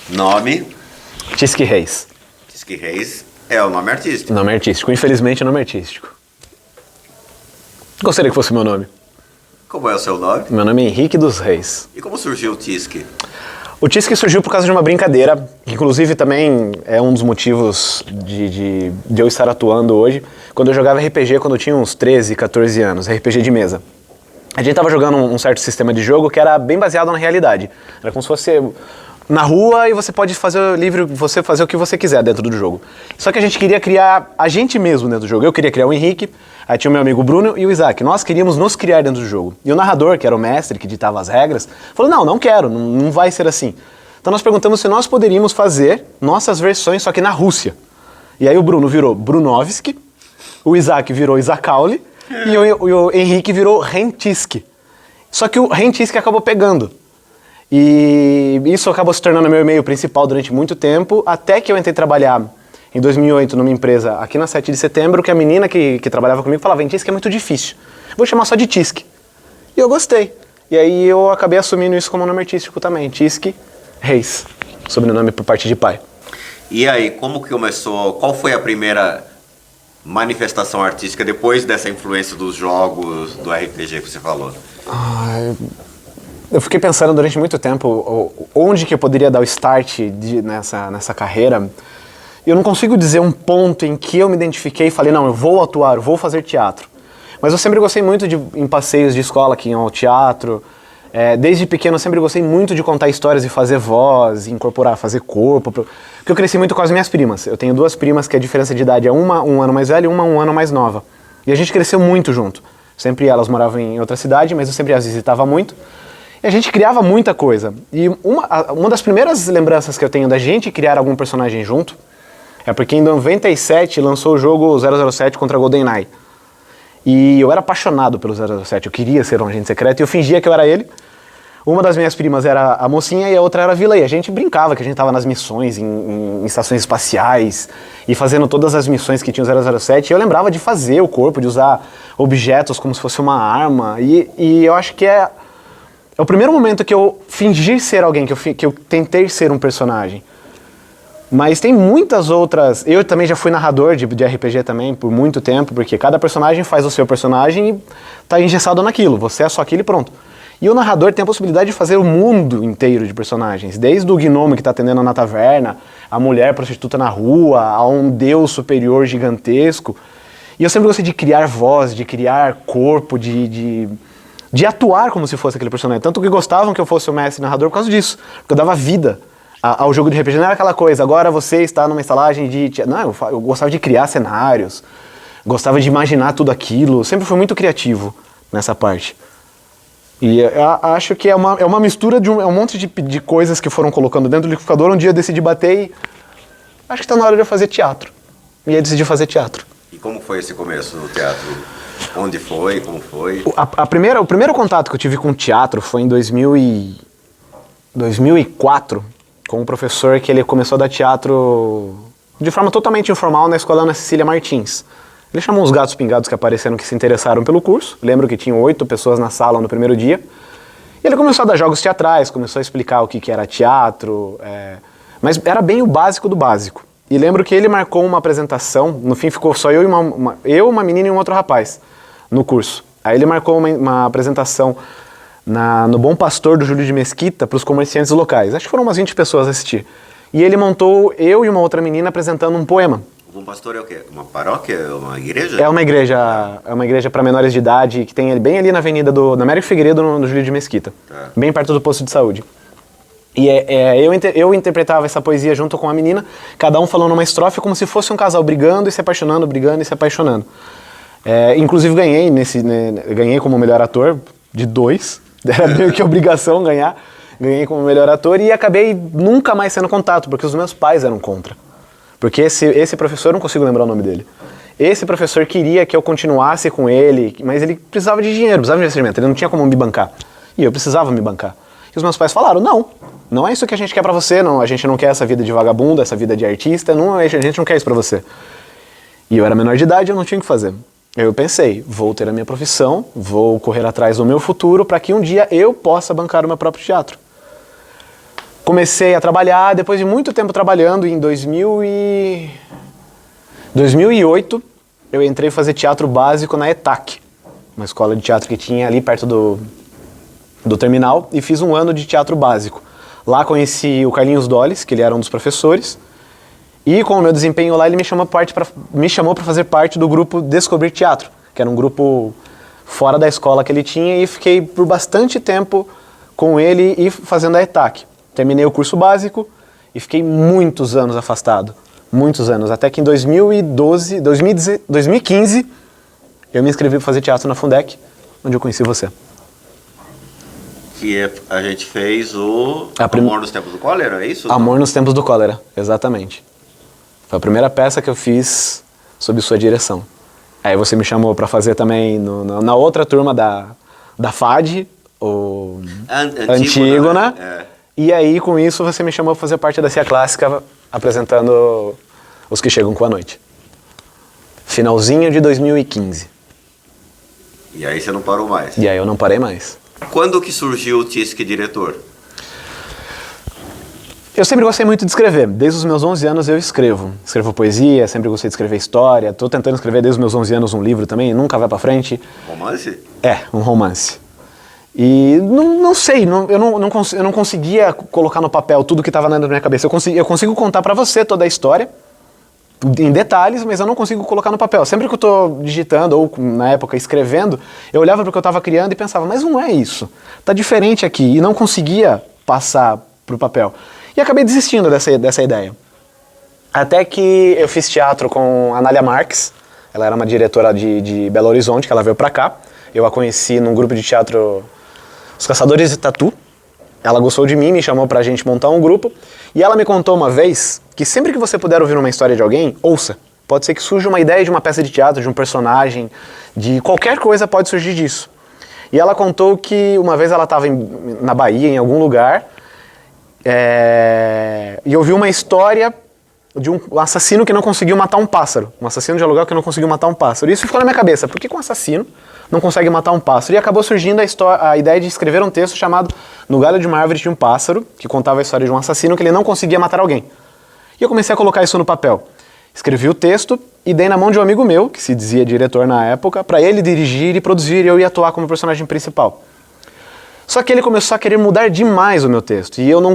Nome, Tisque Reis. Tisque Reis, é o nome artístico. Nome artístico. Infelizmente, nome artístico. Gostaria que fosse meu nome. Como é o seu nome? Meu nome é Henrique dos Reis. E como surgiu o Tisque? O Tisque surgiu por causa de uma brincadeira, que inclusive também é um dos motivos de eu estar atuando hoje. Quando eu jogava RPG, quando eu tinha uns 13, 14 anos, RPG de mesa. A gente tava jogando um certo sistema de jogo que era bem baseado na realidade. Era como se fosse na rua e você pode fazer você fazer o que você quiser dentro do jogo. Só que a gente queria criar a gente mesmo dentro do jogo. Eu queria criar o Henrique, aí tinha o meu amigo Bruno e o Isaac. Nós queríamos nos criar dentro do jogo. E o narrador, que era o mestre, que ditava as regras, falou, não quero, não vai ser assim. Então nós perguntamos se nós poderíamos fazer nossas versões, só que na Rússia. E aí o Bruno virou Brunovski, o Isaac virou Isakauli e o Henrique virou Rentisque. Só que o Rentisque acabou pegando. E isso acabou se tornando meu e-mail principal durante muito tempo, até que eu entrei trabalhar em 2008 numa empresa aqui na 7 de setembro, que a menina que trabalhava comigo falava, Tisque é muito difícil, vou chamar só de Tisque. E eu gostei. E aí eu acabei assumindo isso como nome artístico também, Tisque Reis, sobrenome por parte de pai. E aí, como que começou, qual foi a primeira manifestação artística depois dessa influência dos jogos, do RPG que você falou? Eu fiquei pensando durante muito tempo onde que eu poderia dar o start nessa carreira. Eu não consigo dizer um ponto em que eu me identifiquei e falei, não, eu vou atuar, eu vou fazer teatro. Mas eu sempre gostei muito em passeios de escola que iam ao teatro. Desde pequeno eu sempre gostei muito de contar histórias e fazer voz, incorporar, fazer corpo. Porque eu cresci muito com as minhas primas. Eu tenho duas primas que a diferença de idade é uma um ano mais velha e uma um ano mais nova. E a gente cresceu muito junto. Sempre elas moravam em outra cidade, mas eu sempre as visitava muito. E a gente criava muita coisa. E uma das primeiras lembranças que eu tenho da gente criar algum personagem junto é porque em 97 lançou o jogo 007 contra GoldenEye. E eu era apaixonado pelo 007, eu queria ser um agente secreto e eu fingia que eu era ele. Uma das minhas primas era a mocinha e a outra era a vilã. E a gente brincava que a gente estava nas missões, em estações espaciais e fazendo todas as missões que tinha o 007. E eu lembrava de fazer o corpo, de usar objetos como se fosse uma arma. E eu acho que é o primeiro momento que eu fingi ser alguém, que eu tentei ser um personagem. Mas tem muitas outras... Eu também já fui narrador de RPG também por muito tempo, porque cada personagem faz o seu personagem e tá engessado naquilo. Você é só aquilo e pronto. E o narrador tem a possibilidade de fazer o mundo inteiro de personagens. Desde o gnomo que tá atendendo na taverna, a mulher prostituta na rua, a um deus superior gigantesco. E eu sempre gostei de criar voz, de criar corpo, de atuar como se fosse aquele personagem. Tanto que gostavam que eu fosse o mestre narrador por causa disso. Porque eu dava vida ao jogo de RPG. Não era aquela coisa, agora você está numa estalagem de... Não, eu gostava de criar cenários. Gostava de imaginar tudo aquilo. Sempre fui muito criativo nessa parte. E eu acho que é uma mistura de um monte de coisas que foram colocando dentro do liquidificador. Um dia eu decidi bater e... Acho que está na hora de eu fazer teatro. E aí decidi fazer teatro. E como foi esse começo do teatro? Onde foi? Como foi? O primeiro contato que eu tive com teatro foi em 2004, com um professor que ele começou a dar teatro de forma totalmente informal na escola Ana Cecília Martins. Ele chamou uns gatos pingados que apareceram, que se interessaram pelo curso. Lembro que tinham 8 pessoas na sala no primeiro dia. E ele começou a dar jogos teatrais, começou a explicar o que era teatro, mas era bem o básico do básico. E lembro que ele marcou uma apresentação, no fim ficou só eu, uma menina e um outro rapaz no curso. Aí ele marcou uma apresentação no Bom Pastor do Júlio de Mesquita para os comerciantes locais. Acho que foram umas 20 pessoas a assistir. E ele montou eu e uma outra menina apresentando um poema. O Bom Pastor é o quê? Uma paróquia? Uma igreja? É uma igreja para menores de idade que tem bem ali na avenida da Américo Figueiredo, no Júlio de Mesquita. Tá. Bem perto do posto de saúde. E eu interpretava essa poesia junto com a menina, cada um falando uma estrofe como se fosse um casal brigando e se apaixonando, brigando e se apaixonando. Inclusive ganhei como melhor ator de 2, era meio que obrigação ganhar. Ganhei como melhor ator e acabei nunca mais sendo contato, porque os meus pais eram contra. Porque esse professor, eu não consigo lembrar o nome dele. Esse professor queria que eu continuasse com ele, mas ele precisava de dinheiro, precisava de investimento, ele não tinha como me bancar. E eu precisava me bancar. E os meus pais falaram, não é isso que a gente quer pra você, não, a gente não quer essa vida de vagabundo, essa vida de artista, a gente não quer isso pra você. E eu era menor de idade, eu não tinha o que fazer. Eu pensei, vou ter a minha profissão, vou correr atrás do meu futuro para que um dia eu possa bancar o meu próprio teatro. comecei a trabalhar, depois de muito tempo trabalhando, em 2008, eu entrei fazer teatro básico na ETAC, uma escola de teatro que tinha ali perto do terminal, e fiz um ano de teatro básico. Lá conheci o Carlinhos Dolles, que ele era um dos professores, e com o meu desempenho lá, ele me chamou para fazer parte do grupo Descobrir Teatro, que era um grupo fora da escola que ele tinha, e fiquei por bastante tempo com ele e fazendo a ETAC. Terminei o curso básico e fiquei muitos anos afastado. Muitos anos. Até que em 2015, eu me inscrevi para fazer teatro na Fundec, onde eu conheci você. Que a gente fez o Amor nos Tempos do Cólera, é isso? Amor nos Tempos do Cólera, exatamente. Foi a primeira peça que eu fiz sob sua direção. Aí você me chamou para fazer também na outra turma da FAD, o Antígona. É. E aí, com isso, você me chamou para fazer parte da Cia Clássica, apresentando Os Que Chegam com a Noite. Finalzinho de 2015. E aí você não parou mais? E aí eu não parei mais. Quando que surgiu o TISC diretor? Eu sempre gostei muito de escrever. Desde os meus 11 anos eu escrevo. Escrevo poesia, sempre gostei de escrever história. Estou tentando escrever desde os meus 11 anos um livro também, nunca vai para frente. Romance? É, um romance. E não sei, eu não conseguia colocar no papel tudo que estava dentro da minha cabeça. Eu consigo contar para você toda a história, em detalhes, mas eu não consigo colocar no papel. Sempre que eu estou digitando, ou na época escrevendo, eu olhava para o que eu estava criando e pensava, mas não é isso. Está diferente aqui. E não conseguia passar para o papel. E acabei desistindo dessa ideia. Até que eu fiz teatro com a Anália Marques. Ela era uma diretora de Belo Horizonte, que ela veio para cá. Eu a conheci num grupo de teatro, Os Caçadores de Tatu. Ela gostou de mim, me chamou pra gente montar um grupo. E ela me contou uma vez que sempre que você puder ouvir uma história de alguém, ouça. Pode ser que surja uma ideia de uma peça de teatro, de um personagem, de qualquer coisa pode surgir disso. E ela contou que uma vez ela estava na Bahia, em algum lugar, e ouviu uma história de um assassino que não conseguiu matar um pássaro. Um assassino de aluguel que não conseguiu matar um pássaro. E isso ficou na minha cabeça. Por que um assassino não consegue matar um pássaro? E acabou surgindo a ideia de escrever um texto chamado No Galho de uma Árvore tinha um Pássaro, que contava a história de um assassino que ele não conseguia matar alguém. E eu comecei a colocar isso no papel. Escrevi o texto e dei na mão de um amigo meu, que se dizia diretor na época, para ele dirigir e produzir e eu ia atuar como personagem principal. Só que ele começou a querer mudar demais o meu texto. E eu não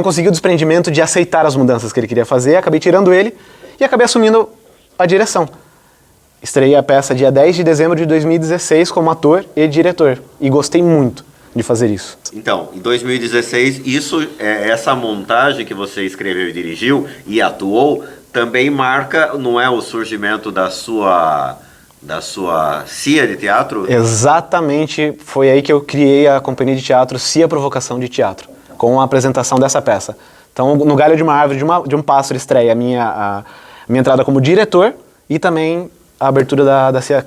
consegui o desprendimento de aceitar as mudanças que ele queria fazer, acabei tirando ele e acabei assumindo a direção. Estreiei a peça dia 10 de dezembro de 2016 como ator e diretor. E gostei muito de fazer isso. Então, em 2016, essa montagem que você escreveu e dirigiu e atuou, também marca, não é, o surgimento da sua CIA de teatro? Exatamente, foi aí que eu criei a companhia de teatro CIA Provocação de Teatro, com a apresentação dessa peça. Então, No Galho de uma Árvore de um Pássaro estreia a minha entrada como diretor e também a abertura da CIA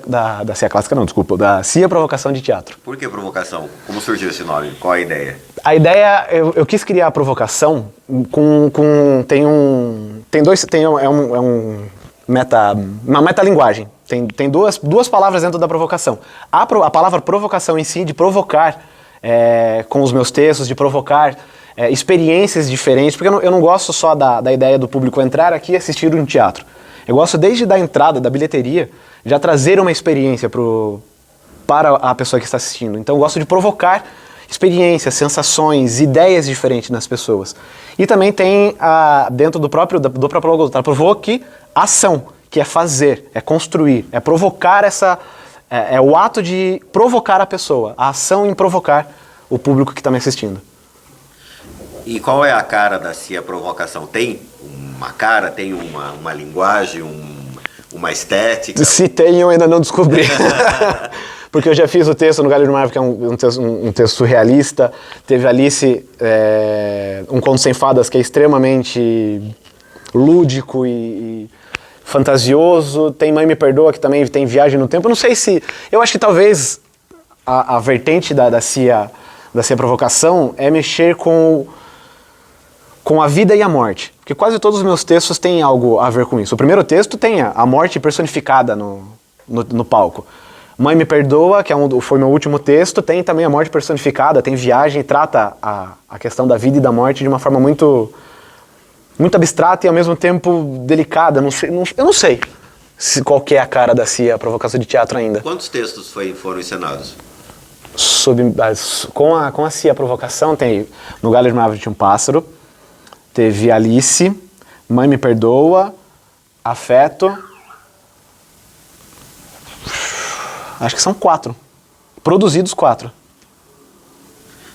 Clássica, não, desculpa, da CIA Provocação de Teatro. Por que provocação? Como surgiu esse nome? Qual a ideia? A ideia, eu quis criar a provocação uma metalinguagem. Tem duas palavras dentro da provocação. A palavra provocação em si, de provocar com os meus textos, de provocar experiências diferentes, porque eu não gosto só da ideia do público entrar aqui e assistir um teatro. Eu gosto desde da entrada, da bilheteria, já trazer uma experiência para a pessoa que está assistindo. Então eu gosto de provocar experiências, sensações, ideias diferentes nas pessoas. E também tem dentro do próprio logo da Provoque, ação, que é fazer, é construir, é provocar é o ato de provocar a pessoa, a ação em provocar o público que está me assistindo. E qual é a cara da CIA Provocação? Tem uma cara, tem uma linguagem, uma estética? Se tem, eu ainda não descobri. Porque eu já fiz o texto No Galho de uma Árvore, que é um texto surrealista. Teve Alice, um conto sem fadas, que é extremamente lúdico e fantasioso. Tem Mãe Me Perdoa, que também tem viagem no tempo. Eu não sei se... Eu acho que talvez a vertente da CIA Provocação é mexer com a vida e a morte. Porque quase todos os meus textos têm algo a ver com isso. O primeiro texto tem a morte personificada no palco. Mãe Me Perdoa, que foi meu último texto, tem também a morte personificada, tem viagem, trata a questão da vida e da morte de uma forma muito, muito abstrata e ao mesmo tempo delicada. Eu não sei qual que é a cara da CIA, a provocação de teatro ainda. Quantos textos foram encenados? Com a CIA, a provocação, tem No Galho de uma Árvore Tinha um Pássaro, teve Alice, Mãe Me Perdoa, Afeto... Acho que são 4. Produzidos 4.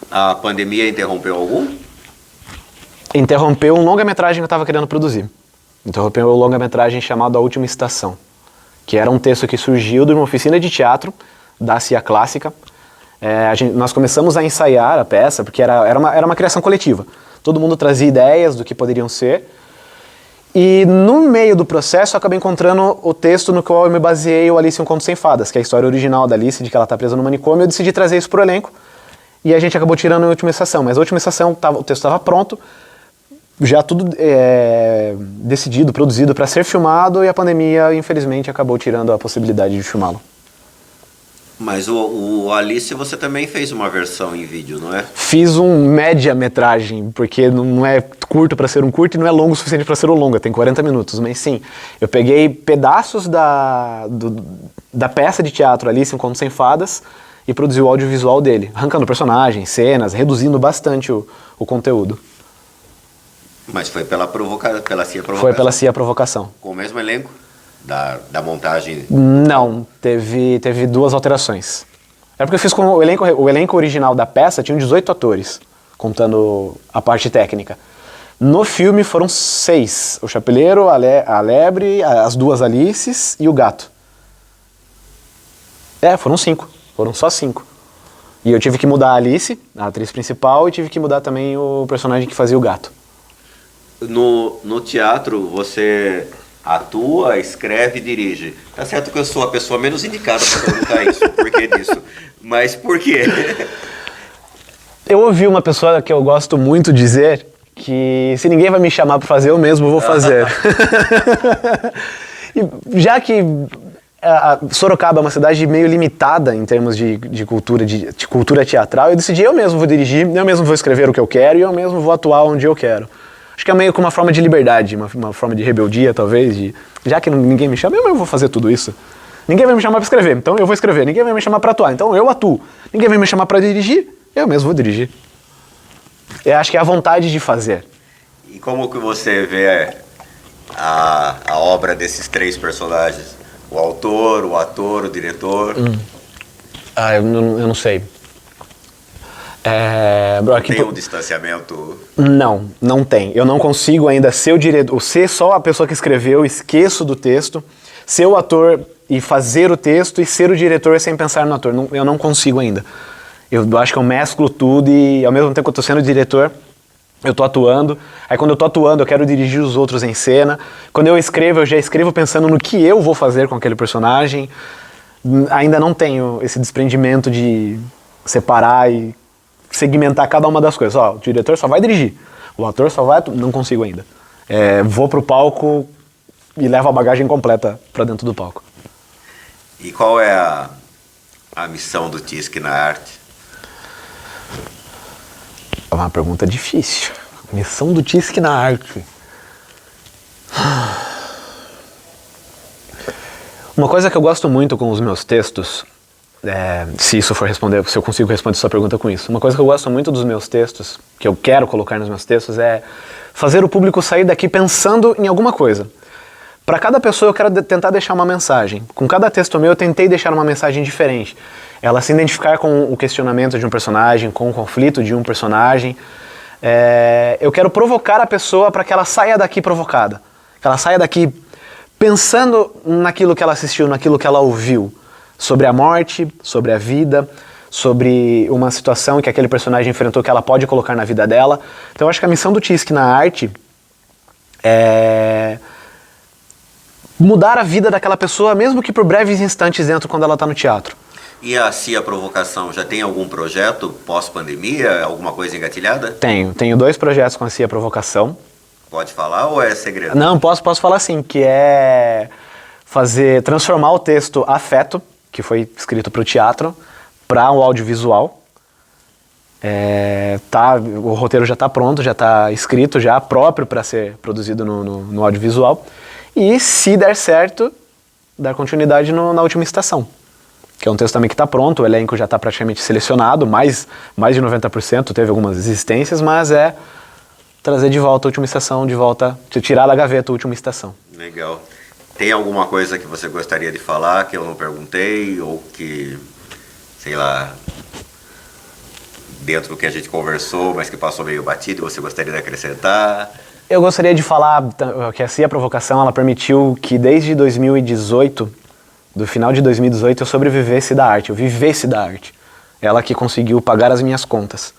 A pandemia interrompeu algum? Interrompeu um longa-metragem que eu estava querendo produzir. Interrompeu um longa-metragem chamado A Última Estação, que era um texto que surgiu de uma oficina de teatro da CIA Clássica. Nós começamos a ensaiar a peça, porque era uma criação coletiva. Todo mundo trazia ideias do que poderiam ser. E no meio do processo eu acabei encontrando o texto no qual eu me baseei, o Alice, um Conto Sem Fadas, que é a história original da Alice, de que ela está presa no manicômio. Eu decidi trazer isso pro elenco e a gente acabou tirando a Última Estação. Mas a Última Estação, o texto estava pronto, já tudo decidido, produzido para ser filmado, e a pandemia, infelizmente, acabou tirando a possibilidade de filmá-lo. Mas o Alice você também fez uma versão em vídeo, não é? Fiz um média-metragem, porque não é curto para ser um curto e não é longo o suficiente para ser um longa, tem 40 minutos. Mas sim, eu peguei pedaços da peça de teatro Alice, um Conto Sem Fadas, e produzi o audiovisual dele, arrancando personagens, cenas, reduzindo bastante o conteúdo. Mas foi pela CIA Provocação? Foi pela CIA Provocação. Com o mesmo elenco? Da montagem? Não, teve 2 alterações. É porque eu fiz com o elenco original da peça, tinham 18 atores, contando a parte técnica. No filme foram 6, o Chapeleiro, a Lebre, as 2 Alices e o gato. Foram 5, foram só 5. E eu tive que mudar a Alice, a atriz principal, e tive que mudar também o personagem que fazia o gato. No teatro, você atua, escreve e dirige. Tá certo que eu sou a pessoa menos indicada para perguntar isso, por que disso? Mas por quê? Eu ouvi uma pessoa que eu gosto muito dizer que se ninguém vai me chamar para fazer, eu mesmo vou fazer. E já que Sorocaba é uma cidade meio limitada em termos de cultura teatral, eu decidi eu mesmo vou dirigir, eu mesmo vou escrever o que eu quero e eu mesmo vou atuar onde eu quero. Acho que é meio que uma forma de liberdade, uma forma de rebeldia, talvez, já que ninguém me chama, eu vou fazer tudo isso. Ninguém vai me chamar para escrever, então eu vou escrever. Ninguém vai me chamar para atuar, então eu atuo. Ninguém vai me chamar para dirigir, eu mesmo vou dirigir. Eu acho que é a vontade de fazer. E como que você vê a obra desses 3 personagens? O autor, o ator, o diretor? Eu não sei. Tem um distanciamento? Não tem. Eu não consigo ainda ser o diretor, ser só a pessoa que escreveu, esqueço do texto, ser o ator e fazer o texto e ser o diretor sem pensar no ator. Eu não consigo ainda. Eu acho que eu mesclo tudo e ao mesmo tempo que eu estou sendo diretor, eu estou atuando. Aí quando eu estou atuando, eu quero dirigir os outros em cena. Quando eu já escrevo pensando no que eu vou fazer com aquele personagem. Ainda não tenho esse desprendimento de separar e segmentar cada uma das coisas. O diretor só vai dirigir, o ator só vai... Não consigo ainda. Vou pro palco e levo a bagagem completa para dentro do palco. E qual é a missão do TISC na arte? É uma pergunta difícil. Missão do TISC na arte. Uma coisa que eu gosto muito com os meus textos, se eu consigo responder sua pergunta com isso. Uma coisa que eu gosto muito dos meus textos, que eu quero colocar nos meus textos, é fazer o público sair daqui pensando em alguma coisa. Para cada pessoa eu quero tentar deixar uma mensagem. Com cada texto meu eu tentei deixar uma mensagem diferente. Ela se identificar com o questionamento de um personagem, com o conflito de um personagem. Eu quero provocar a pessoa para que ela saia daqui provocada. Que ela saia daqui pensando naquilo que ela assistiu, naquilo que ela ouviu. Sobre a morte, sobre a vida, sobre uma situação que aquele personagem enfrentou que ela pode colocar na vida dela. Então eu acho que a missão do TISC na arte é mudar a vida daquela pessoa, mesmo que por breves instantes dentro quando ela está no teatro. E a CIA Provocação já tem algum projeto pós-pandemia, alguma coisa engatilhada? Tenho 2 projetos com a CIA Provocação. Pode falar ou é segredo? Não, posso falar sim, que é transformar o texto Afeto, que foi escrito para o teatro, para o audiovisual. O roteiro já está pronto, já está escrito, já próprio para ser produzido no audiovisual. E se der certo, dar continuidade na Última Estação, que é um texto também que está pronto, o elenco já está praticamente selecionado, mais de 90%, teve algumas existências, mas é trazer de volta a Última Estação, tirar da gaveta a Última Estação. Legal. Tem alguma coisa que você gostaria de falar que eu não perguntei, ou que, sei lá, dentro do que a gente conversou, mas que passou meio batido e você gostaria de acrescentar? Eu gostaria de falar que a CIA Provocação, ela permitiu que desde 2018, do final de 2018, eu sobrevivesse da arte, eu vivesse da arte. Ela que conseguiu pagar as minhas contas.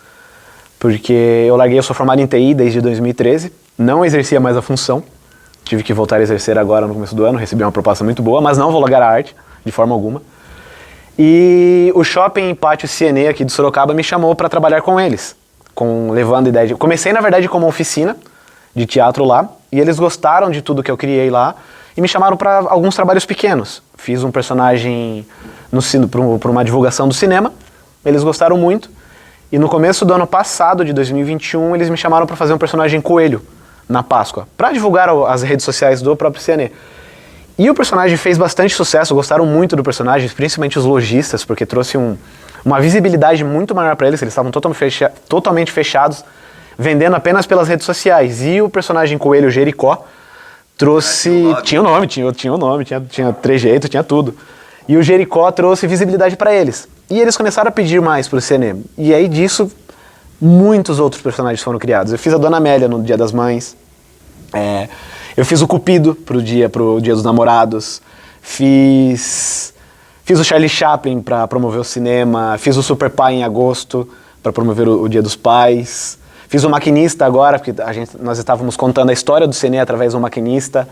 Porque eu sou formado em TI desde 2013, não exercia mais a função, tive que voltar a exercer agora no começo do ano, recebi uma proposta muito boa, mas não vou largar a arte, de forma alguma. E o Shopping Pátio Cienê aqui de Sorocaba me chamou para trabalhar com eles, levando ideia de... Comecei, na verdade, como oficina de teatro lá, e eles gostaram de tudo que eu criei lá, e me chamaram para alguns trabalhos pequenos. Fiz um personagem para uma divulgação do cinema, eles gostaram muito, e no começo do ano passado, de 2021, eles me chamaram para fazer um personagem coelho na Páscoa, para divulgar as redes sociais do próprio Cienê. E o personagem fez bastante sucesso, gostaram muito do personagem, principalmente os lojistas, porque trouxe uma visibilidade muito maior para eles estavam totalmente fechados, vendendo apenas pelas redes sociais. E o personagem coelho Jericó trouxe... Tinha o nome, tinha trejeito, tinha tudo. E o Jericó trouxe visibilidade para eles. E eles começaram a pedir mais pro Cienê. E aí disso, muitos outros personagens foram criados. Eu fiz a Dona Amélia no Dia das Mães. Eu fiz o Cupido pro dia dos Namorados. Fiz o Charlie Chaplin para promover o cinema. Fiz o Super Pai em agosto para promover o Dia dos Pais. Fiz o Maquinista agora, porque nós estávamos contando a história do Cienê através do Maquinista.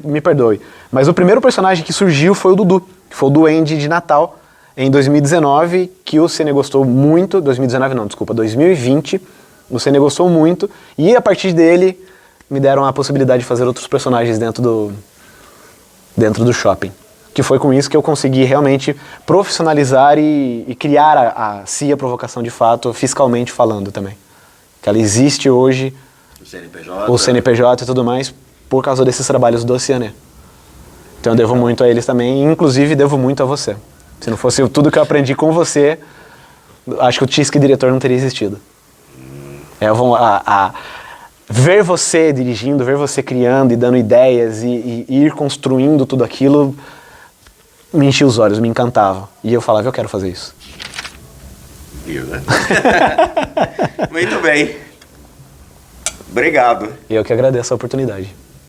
Me perdoe, mas o primeiro personagem que surgiu foi o Dudu, que foi o Duende de Natal, em 2019, que o Cienê gostou muito, 2020, o Cienê gostou muito, e a partir dele me deram a possibilidade de fazer outros personagens dentro do shopping. Que foi com isso que eu consegui realmente profissionalizar e criar a CIA Provocação de fato, fiscalmente falando também. Que ela existe hoje, o CNPJ e tudo mais, por causa desses trabalhos do Cienê. Então eu devo muito a eles também, inclusive devo muito a você. Se não fosse tudo que eu aprendi com você, acho que o TISC diretor não teria existido. Ver você dirigindo, ver você criando e dando ideias e ir construindo tudo aquilo, me enchia os olhos, me encantava. E eu falava, eu quero fazer isso. Viu, né? Muito bem. Obrigado. E eu que agradeço a oportunidade.